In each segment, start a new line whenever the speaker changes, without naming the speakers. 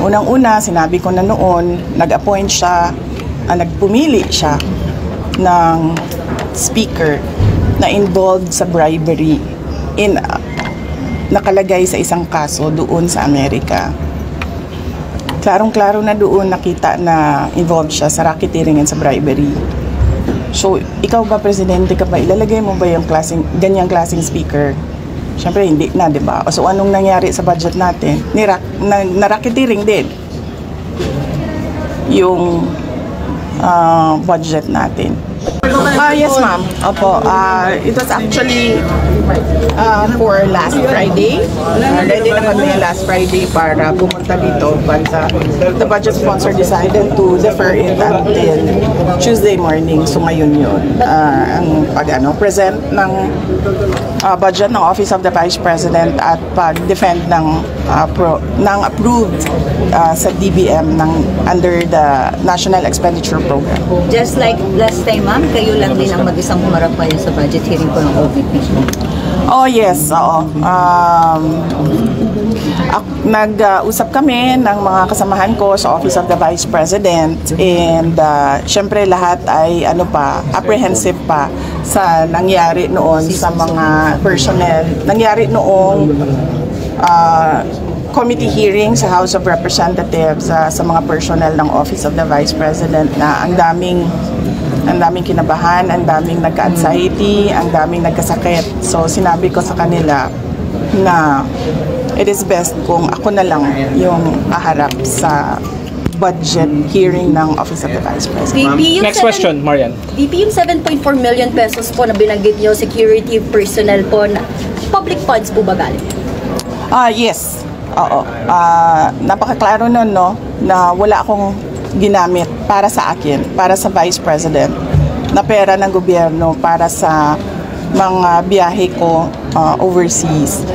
Unang-una, sinabi ko na noon, nag-appoint siya, nagpumili siya ng speaker na involved sa bribery nakalagay sa isang kaso doon sa Amerika. Klarong-klaro na doon nakita na involved siya sa racketeering and sa bribery. So, ikaw ba, Presidente ka ba, ilalagay mo ba yung ganyang klaseng speaker? Siyempre, hindi na, di ba? So, anong nangyari sa budget natin? Na-racketeering din yung budget natin. Yes, ma'am. Opo. It was actually for last Friday. Ready na kami last Friday para pumunta dito. But the budget sponsor decided to defer it until Tuesday morning. So ngayon yun. Ang present ng budget ng Office of the Vice President at pag-defend ng approved sa DBM under the National Expenditure Program.
Just like last time, ma'am, kayo lang din ang mag-isang humarap kayo sa budget hearing po ng OVP.
Oh yes, oo. Nag-usap kami ng mga kasamahan ko sa Office of the Vice President and syempre lahat ay apprehensive pa sa nangyari noon sa mga personnel. Nangyari noong committee hearing sa House of Representatives sa mga personnel ng Office of the Vice President na ang daming kinabahan, ang daming nagka-anxiety, ang daming nagkasakit. So sinabi ko sa kanila na it is best kung ako na lang yung aharap sa budget hearing ng Office of the Vice President.
Next question, Marian.
VP, yung 7.4 million pesos po na binanggit niyo, security personnel po, na public funds po ba galing?
Yes. Oo. Napakaklaro nun, no, na wala akong ginamit para sa akin, para sa Vice President, na pera ng gobyerno para sa mga biyahe ko overseas.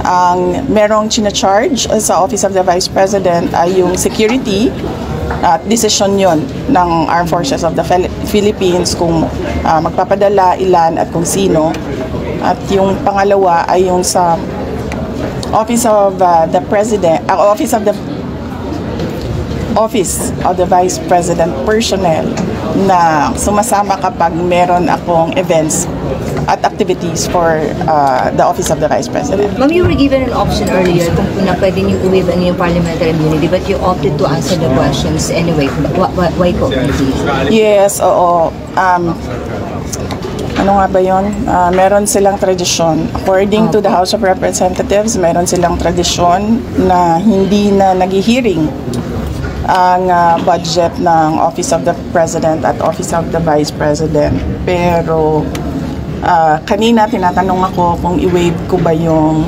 Ang merong charge sa Office of the Vice President ay yung security at decision yon ng Armed Forces of the Philippines kung magpapadala, ilan at kung sino. At yung pangalawa ay yung sa Office of the President, Office of the Vice President personnel na sumasama kapag meron akong events at activities for the Office of the Vice President.
Ma'am, you were given an option earlier kung pwede niyo i-waive yung parliamentary immunity, but you opted to answer the questions anyway. Why po?
Yes, oo. Ano nga ba yun? Meron silang tradisyon. According to the House of Representatives, meron silang tradisyon na hindi na nag-hearing ang budget ng Office of the President at Office of the Vice President. Pero kanina tinatanong ako kung i-waive ko ba yung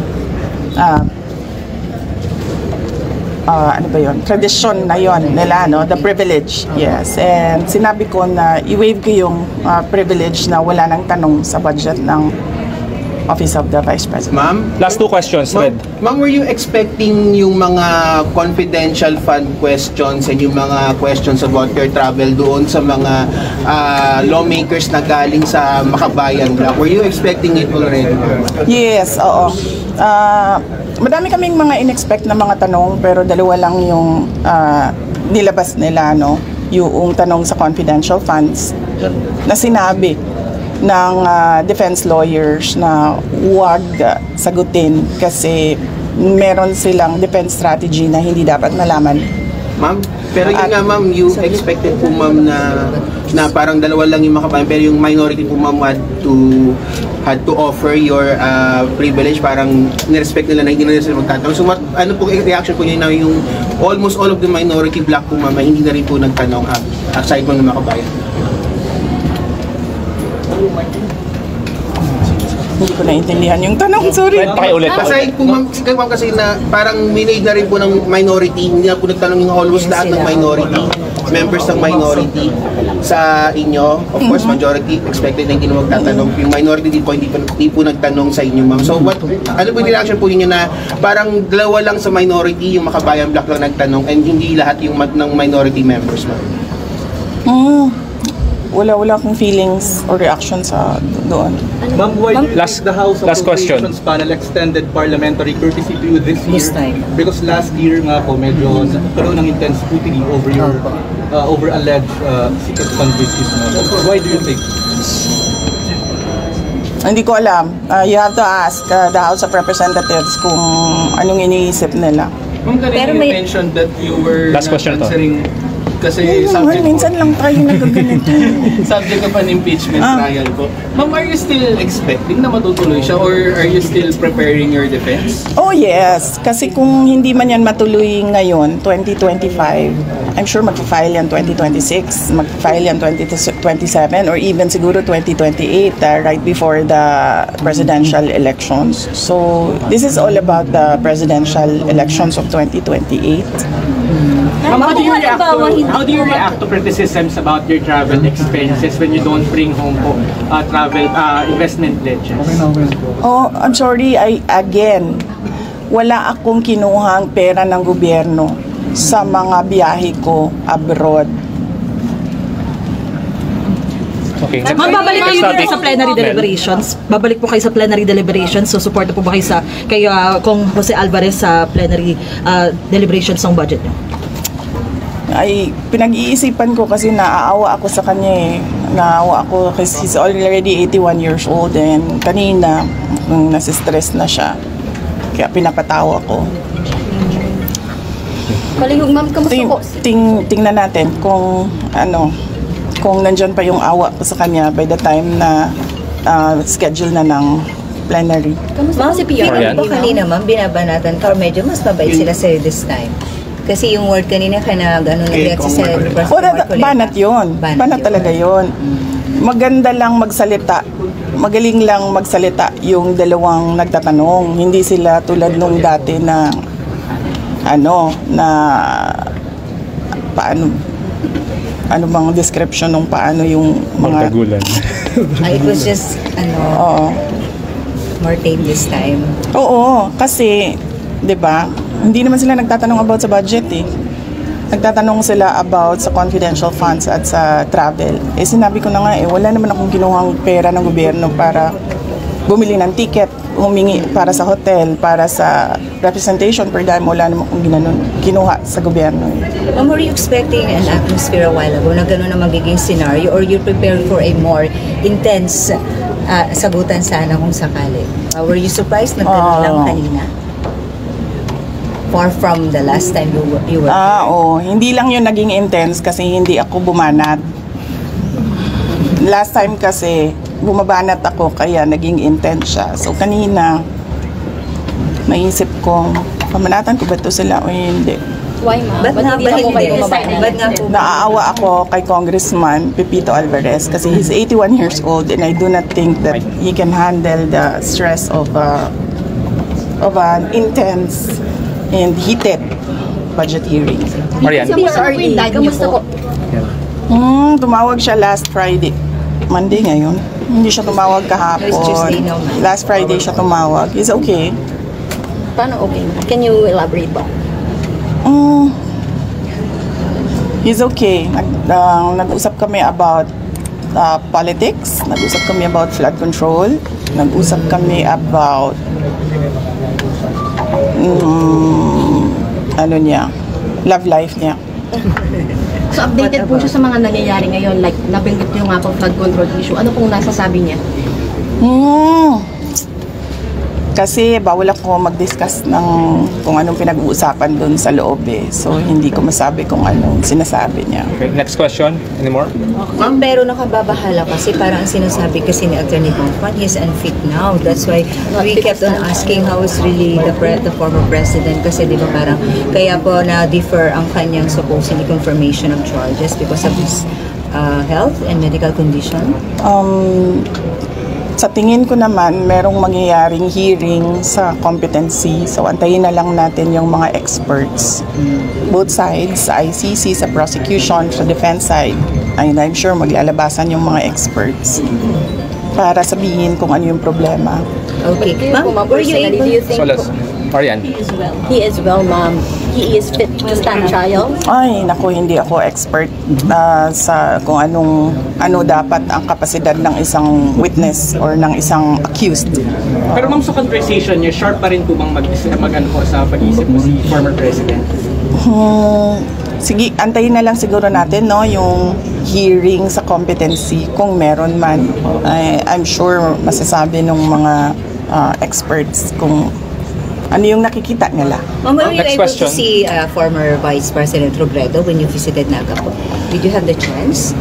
tradisyon na yon nila, no? The privilege, yes. And sinabi ko na i-waive ko yung privilege na wala nang tanong sa budget ng Office of the Vice President.
Ma'am? Last two questions, Red.
Ma'am, were you expecting yung mga confidential fund questions and yung mga questions about your travel doon sa mga lawmakers na galing sa Makabayan Block? Were you expecting it already?
Yes, oo. Madami kaming mga in-expect na mga tanong pero dalawa lang yung nilabas nila, no? Yung tanong sa confidential funds na sinabi ng defense lawyers na huwag sagutin kasi meron silang defense strategy na hindi dapat malaman.
Ma'am, pero yun nga ma'am, you expected po ma'am na parang dalawa lang yung Makabayan pero yung minority po ma'am had to offer your privilege, parang nirespect nila na hindi na sila magtatanong. So ano po reaction po niyo na yung almost all of the minority block po ma'am hindi na rin po nagtanong aside from ng Makabayan?
Hindi ko naintindihan yung tanong, sorry.
Aside po ma'am, kasi na parang minade na rin po ng minority, hindi na po nagtanong yung almost lahat ng minority, members ng minority sa inyo. Of course, majority expected na hindi na magtatanong. Yung minority din po, hindi po nagtanong sa inyo ma'am. So ano po yung reaction po ninyo na parang dalawa lang sa minority, yung Makabayan Block lang nagtanong and hindi lahat yung ng minority members ma'am?
wala akong feelings or reaction sa doon.
Ma'am, why do you
Last-
think the House
last question.
Appropriations Panel extended parliamentary courtesy to you this year?
This time.
Because last year nga po, medyo nagkaroon ng intense scrutiny over your over alleged secret fundraising. Why do you think?
Hindi ko alam. You have to ask the House of Representatives kung anong iniisip nila.
Ma'am,
Pero
kanina you
may-
mentioned that you were
Last question to.
answering kasi
Ayun naman,
subject
minsan lang tayo nagaganito.
subject of an impeachment trial po. Ma'am, are you still expecting na matutuloy siya or are you still preparing your defense?
Oh yes, kasi kung hindi man yan matuloy ngayon, 2025, I'm sure mag-file yan 2026, mag-file yan 2027, or even siguro 2028, right before the presidential elections. So, this is all about the presidential elections of 2028.
Ma'am, how do you react to criticisms about your travel expenses when you don't bring home po travel investment pledges?
Oh, I'm sorry, again, wala akong kinuhang pera ng gobyerno sa mga biyahe ko abroad.
Okay.
Ma'am, babalik kayo
Next
dito
topic.
sa plenary
Mel.
deliberations. Babalik po kayo sa plenary deliberations. So, support po ba kayo sa kay Kong Jose Alvarez sa plenary deliberations ng budget niyo?
Ay, pinag-iisipan ko kasi naaawa ako sa kanya eh. Naawa ako kasi he's already 81 years old and kanina, nasistress na siya. Kaya pinapatawa ko.
Malihog, ma'am, kamusta po?
Tingnan natin kung kung nandyan pa yung awa ko sa kanya by the time na schedule na ng plenary.
Ma'am, si Pia,
Marian?
po kanina, ma'am, binabanatan ka or medyo mas mabait sila sa'yo this time? Kasi yung word kanina ka na gano'n nag-react sa
Banat yun. Banat talaga yun. Maganda lang magsalita. Magaling lang magsalita yung dalawang nagtatanong. Hindi sila tulad nung dati na paano bang description ng paano yung mga
Magkagulan.
It was just,
Oo.
more tame this time.
Oo, kasi 'di ba? Hindi naman sila nagtatanong about sa budget eh. Nagtatanong sila about sa confidential funds at sa travel. Eh sinabi ko na nga wala naman akong kinuhang pera ng gobyerno para bumili ng ticket, humingi para sa hotel, para sa representation per dime, wala naman akong kinuha sa gobyerno.
Ma'am, were you expecting an atmosphere a while ago na gano'n na magiging scenario or you prepared for a more intense sagutan sana kung sakali? Were you surprised na gano'n lang kanina? Far from the last time you were
Hindi lang yun naging intense kasi hindi ako bumanat. Last time kasi, bumabanat ako kaya naging intense siya. So kanina, naisip ko, pamanatan ko ba ito sila o hindi?
Why, ma'am?
Ba't nga ba hindi? Ba't nga po?
Naaawa ako kay Congressman Pepito Alvarez kasi he's 81 years old and I do not think that he can handle the stress of an intense and heated budget hearing.
Marian.
Kamusta po?
Tumawag siya last Friday. Monday ngayon. Hindi siya tumawag kahapon.
It's Tuesday now, ma'am.
Last Friday siya tumawag. He's okay.
Paano okay? Can you elaborate ba?
He's okay. Nag-usap kami about politics. Nag-usap kami about flood control. Nag-usap kami about love life niya.
So updated po siya sa mga nangyayari ngayon, like nabanggit niyo nga po flood control issue. Ano pong nasasabi niya?
Kasi bawal ako mag-discuss ng kung anong pinag-uusapan doon sa loob eh. So hindi ko masabi kung anong sinasabi niya.
Okay, next question. Any more?
Pero nakababahala kasi parang ang sinasabi kasi ni Attorney Bonfan, he's unfit now. That's why we kept on asking how is really the former president kasi di ba parang kaya po na-defer ang kanyang supposedly confirmation of charges because of his health and medical condition.
Sa tingin ko naman, merong mangyayaring hearing sa competency. So, antayin na lang natin yung mga experts. Both sides, sa ICC, sa prosecution, sa defense side. And I'm sure maglalabasan yung mga experts para sabihin kung ano yung problema.
Okay. Ma'am, were you able...
So, let's, Marian.
He is well, ma'am. he is fit to stand trial?
Ay, naku, hindi ako expert sa kung ano dapat ang kapasidad ng isang witness or ng isang accused.
Pero ma'am, sa conversation niyo, sharp pa rin po bang mag-ano po sa pag-iisip mo si former president?
Sige, antayin na lang siguro natin yung hearing sa competency kung meron man. I'm sure masasabi ng mga experts kung ano yung nakikita nila.
Ma'am, were you
Next
able
question.
to see former Vice President Robredo when you visited Naga po? Did you have the chance?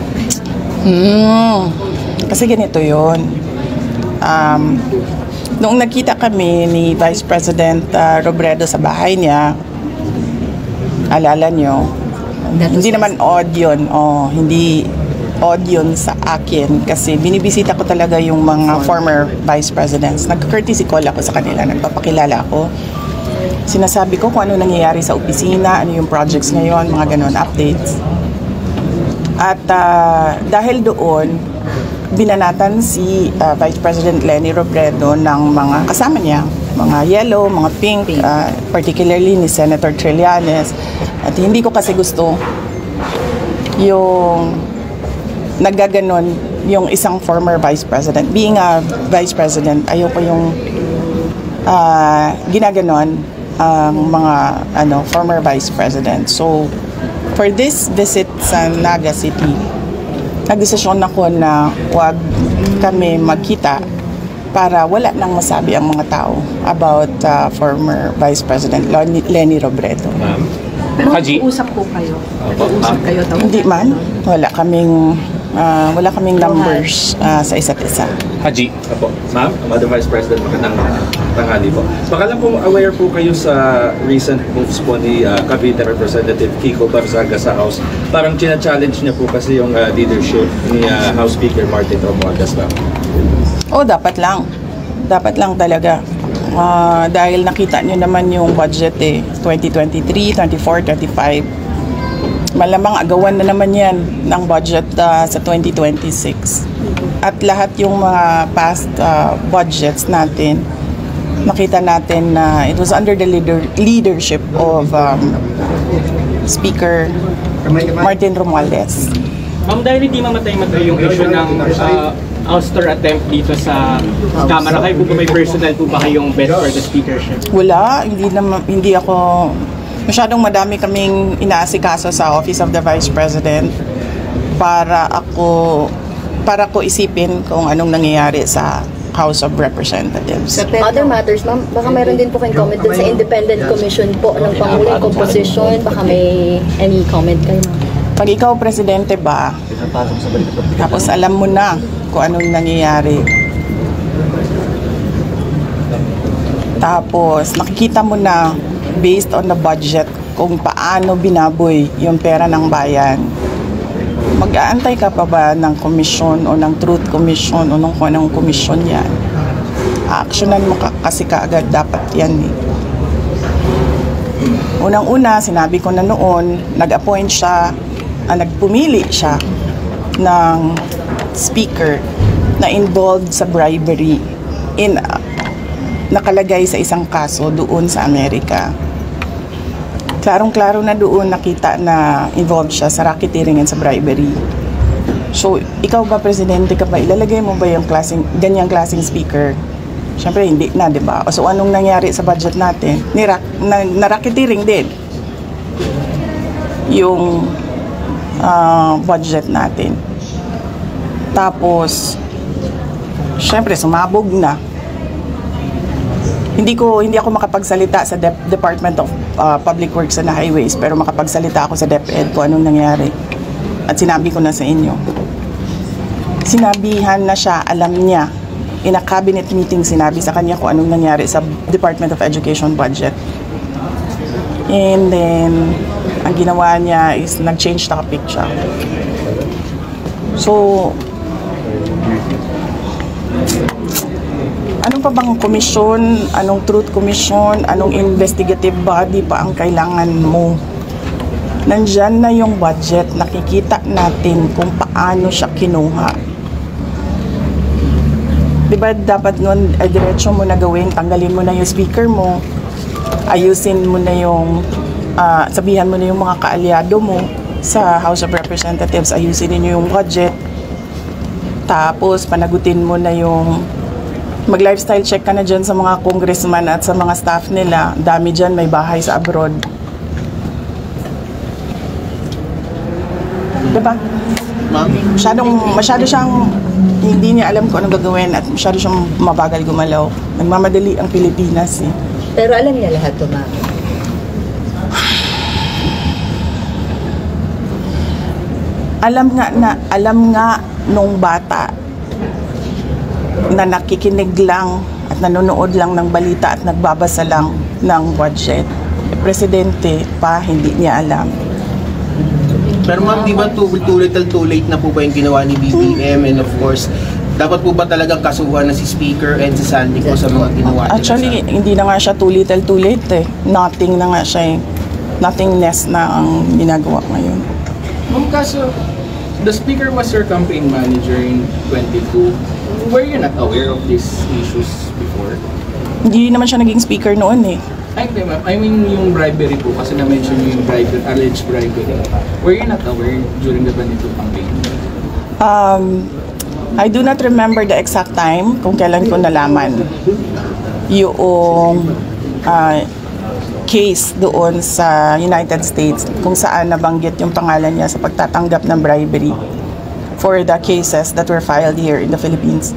Kasi ganito yun. Noong nagkita kami ni Vice President Robredo sa bahay niya, alala nyo, hindi naman odd yun. Hindi odd yun sa akin kasi binibisita ko talaga yung mga former vice presidents. Nag-courtesy call ako sa kanila, nagpapakilala ako. Sinasabi ko kung ano nangyayari sa opisina, ano yung projects ngayon, mga ganon, updates. At dahil doon, binanatan si Vice President Leni Robredo ng mga kasama niya, mga yellow, mga pink, particularly ni Senator Trillanes. At hindi ko kasi gusto yung naggaganon yung isang former vice president. Being a vice president, ayoko yung ginaganon ang mga former vice president. So, for this visit sa Naga City, nagdesisyon ako na wag kami magkita para wala nang masabi ang mga tao about former Vice President Leni Robredo.
Haji.
Usap po kayo. Usap kayo.
Hindi man, wala kaming numbers sa isa't isa.
Haji.
Apo. Ma'am, Madam Vice President, magandang tanghali po. Baka lang po aware po kayo sa recent moves po ni Cavite Representative Kiko Barzaga sa House. Parang china-challenge niya po kasi yung leadership ni House Speaker Martin Romualdez lang.
Dapat lang. Dapat lang talaga. Dahil nakita nyo naman yung budget 2023, 24, 25. Malamang agawan na naman yan ng budget sa 2026. At lahat yung mga past budgets natin, nakita natin na it was under the leadership of Speaker Martin Romualdez.
Ma'am, dahil hindi mamatay-matay yung issue ng ouster attempt dito sa Kamara, kayo po ba may personal po ba kayong bet for the speakership?
Wala, hindi ako, masyadong madami kaming inaasikaso sa Office of the Vice President para ko isipin kung anong nangyayari sa House of Representatives.
Other matters, ma'am, baka mayroon din po kayong comment dun sa independent commission po ng Pangulong composition. Baka may any comment kayo, ma'am?
Pag ikaw presidente ba, tapos alam mo na kung anong nangyayari. Tapos nakikita mo na based on the budget kung paano binaboy yung pera ng bayan. Mag-aantay ka pa ba ng komisyon o ng Truth Commission o ng kung anong komisyon yan? Actionan mo kasi kaagad dapat yan eh. Unang-una, sinabi ko na noon, nag-appoint siya, nagpumili siya ng speaker na involved sa bribery nakalagay sa isang kaso doon sa Amerika. Klarong-klaro na doon nakita na involved siya sa racketeering and sa bribery. So, ikaw ba, presidente ka ba, ilalagay mo ba yung ganyang klaseng speaker? Siyempre, hindi na, di ba? So, anong nangyari sa budget natin? Na-racketeering din yung budget natin. Tapos, siyempre, sumabog na. Hindi ako makapagsalita sa Department of Public Works and Highways, pero makapagsalita ako sa DepEd kung anong nangyari. At sinabi ko na sa inyo. Sinabihan na siya, alam niya. In a cabinet meeting, sinabi sa kanya kung anong nangyari sa Department of Education budget. And then, ang ginawa niya is nag-change topic siya. So, anong pa bang komisyon, anong truth commission, anong investigative body pa ang kailangan mo? Nandyan na yung budget, nakikita natin kung paano siya kinuha. Diba dapat nun, diretso mo na gawin, tanggalin mo na yung speaker mo, ayusin mo na yung sabihan mo na yung mga kaalyado mo sa House of Representatives, ayusin ninyo yung budget. Tapos panagutin mo na yung mag-lifestyle check ka na dyan sa mga congressman at sa mga staff nila. Dami dyan, may bahay sa abroad. Diba? Masyado siyang hindi niya alam kung anong gagawin at masyado siyang mabagal gumalaw. Nagmamadali ang Pilipinas eh.
Pero alam niya lahat to, ma'am.
Alam nga nung bata na nakikinig lang at nanonood lang ng balita at nagbabasa lang ng budget. Presidente pa, hindi niya alam.
Pero ma'am, di ba too late na po ba yung ginawa ni BBM, and of course, dapat po ba talagang kasuhan na si Speaker and si Sandy ko sa mga ginawa nila?
Actually, hindi na nga siya too late eh. Nothing na nga siya eh. Nothingness na ang ginagawa ngayon.
Ma'am, kaso, the Speaker was your campaign manager in 22. Were you not aware of these issues before?
Hindi naman siya naging speaker noon eh.
Ay, hindi, ma'am. I mean yung bribery po, kasi na-mention niyo yung bribery, alleged bribery. Were you not aware during the 22 campaign?
I do not remember the exact time kung kailan ko nalaman yung case doon sa United States kung saan nabanggit yung pangalan niya sa pagtatanggap ng bribery for the cases that were filed here in the Philippines.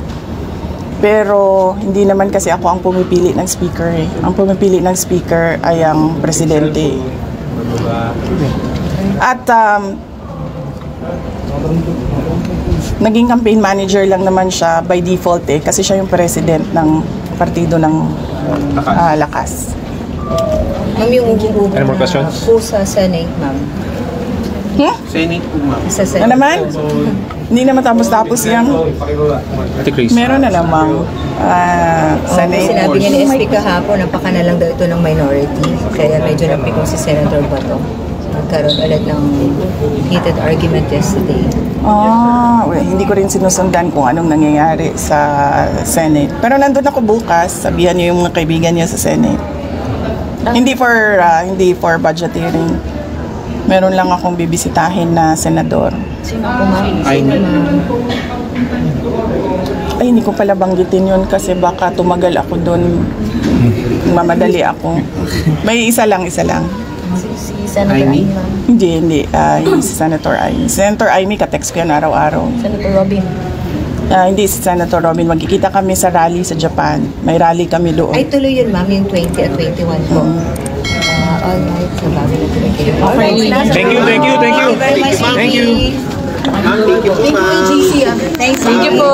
Pero hindi naman kasi ako ang pumipili ng speaker eh. Ang pumipili ng speaker ay ang presidente. At naging campaign manager lang naman siya by default eh kasi siya yung president ng partido ng Lakas.
Ma'am, yung umupo
Any more questions?
po sa Senate, ma'am.
Senate po, ma'am.
Sa Senate.
Ano naman? Hindi naman tapos yan. Meron na namang Senate.
Sinabi niya ni SP kahapon, napaka na lang daw ito ng minority. Kaya medyo napikong si Senator Bato. Nagkaroon ulit ng heated argument yesterday.
Hindi ko rin sinusundan kung anong nangyayari sa Senate. Pero nandun ako bukas, sabihan niyo yung mga kaibigan niya sa Senate. Hindi for budget hearing. Meron lang akong bibisitahin na senador.
Sino po, ma'am?
Ay,
hindi ko pala banggitin yun kasi baka tumagal ako doon. Mamadali ako. May isa lang.
Si Senator
Amy?
Amy, ma'am.
Hindi. Si Senator Amy. Senator Amy, katext ko yan araw-araw.
Senator Robin.
Hindi si Senator Robin. Magkikita kami sa rally sa Japan. May rally kami doon.
Ay, tuloy yun, ma'am, yung 20 at 21 po. All right, so bago na tuloy kayo.
Thank you.
Thank you,
Thank you.
Ma'am, thank you po, ma'am.
Thank you po.